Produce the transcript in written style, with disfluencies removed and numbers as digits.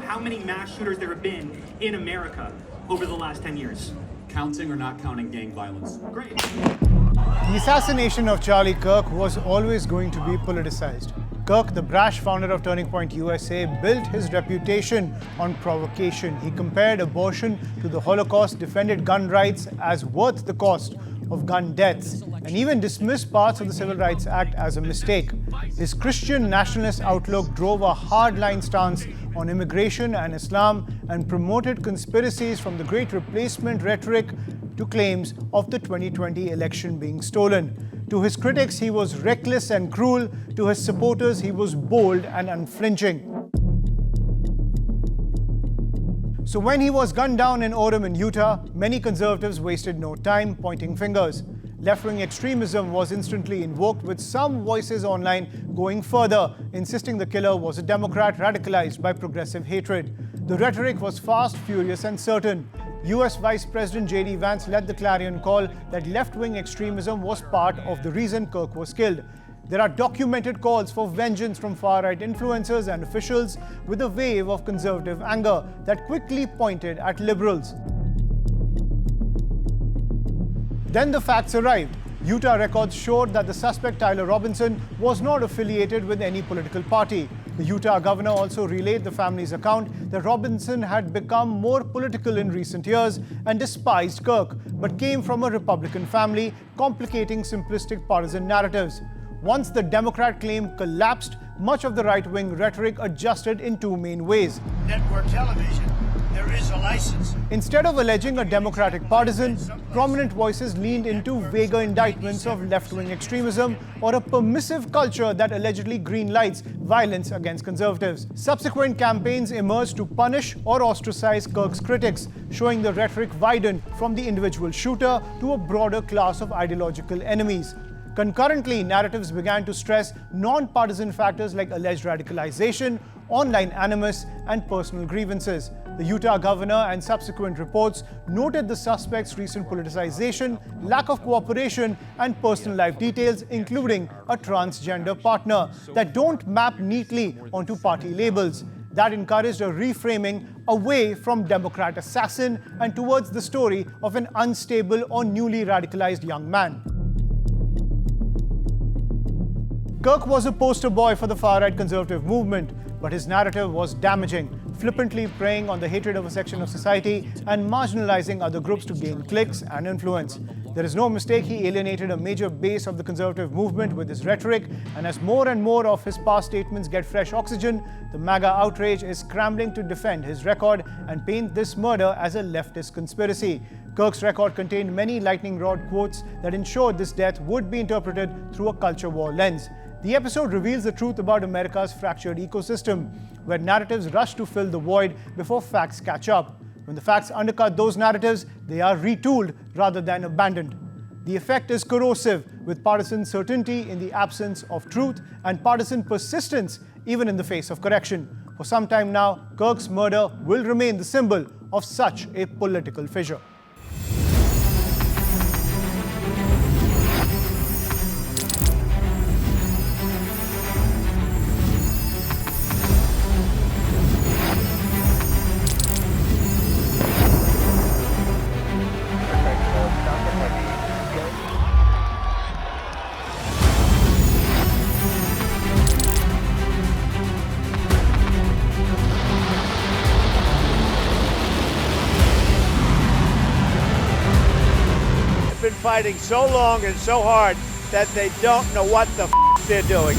how many mass shooters there have been in America over the last 10 years. Counting or not counting gang violence? Great. The assassination of Charlie Kirk was always going to be politicized. Kirk, the brash founder of Turning Point USA, built his reputation on provocation. He compared abortion to the Holocaust, defended gun rights as worth the cost of gun deaths, and even dismissed parts of the Civil Rights Act as a mistake. His Christian nationalist outlook drove a hardline stance on immigration and Islam and promoted conspiracies from the Great Replacement rhetoric to claims of the 2020 election being stolen. To his critics, he was reckless and cruel. To his supporters, he was bold and unflinching. So when he was gunned down in Orem in Utah, many conservatives wasted no time pointing fingers. Left-wing extremism was instantly invoked, with some voices online going further, insisting the killer was a Democrat radicalized by progressive hatred. The rhetoric was fast, furious, and certain. US Vice President J.D. Vance led the clarion call that left-wing extremism was part of the reason Kirk was killed. There are documented calls for vengeance from far-right influencers and officials, with a wave of conservative anger that quickly pointed at liberals. Then the facts arrived. Utah records showed that the suspect, Tyler Robinson, was not affiliated with any political party. The Utah governor also relayed the family's account that Robinson had become more political in recent years and despised Kirk, but came from a Republican family, complicating simplistic partisan narratives. Once the Democrat claim collapsed, much of the right-wing rhetoric adjusted in two main ways. Network television, there is a license. Instead of alleging a Democratic partisan, prominent voices leaned into vaguer indictments of left-wing extremism or a permissive culture that allegedly greenlights violence against conservatives. Subsequent campaigns emerged to punish or ostracize Kirk's critics, showing the rhetoric widened from the individual shooter to a broader class of ideological enemies. Concurrently, narratives began to stress non-partisan factors like alleged radicalization, online animus, and personal grievances. The Utah governor and subsequent reports noted the suspect's recent politicization, lack of cooperation, and personal life details, including a transgender partner, that don't map neatly onto party labels. That encouraged a reframing away from Democrat assassin and towards the story of an unstable or newly radicalized young man. Kirk was a poster boy for the far-right conservative movement, but his narrative was damaging, flippantly preying on the hatred of a section of society and marginalizing other groups to gain clicks and influence. There is no mistake he alienated a major base of the conservative movement with his rhetoric, and as more and more of his past statements get fresh oxygen, the MAGA outrage is scrambling to defend his record and paint this murder as a leftist conspiracy. Kirk's record contained many lightning rod quotes that ensured this death would be interpreted through a culture war lens. The episode reveals the truth about America's fractured ecosystem, where narratives rush to fill the void before facts catch up. When the facts undercut those narratives, they are retooled rather than abandoned. The effect is corrosive, with partisan certainty in the absence of truth and partisan persistence even in the face of correction. For some time now, Kirk's murder will remain the symbol of such a political fissure. Been fighting so long and so hard that they don't know what the they're doing.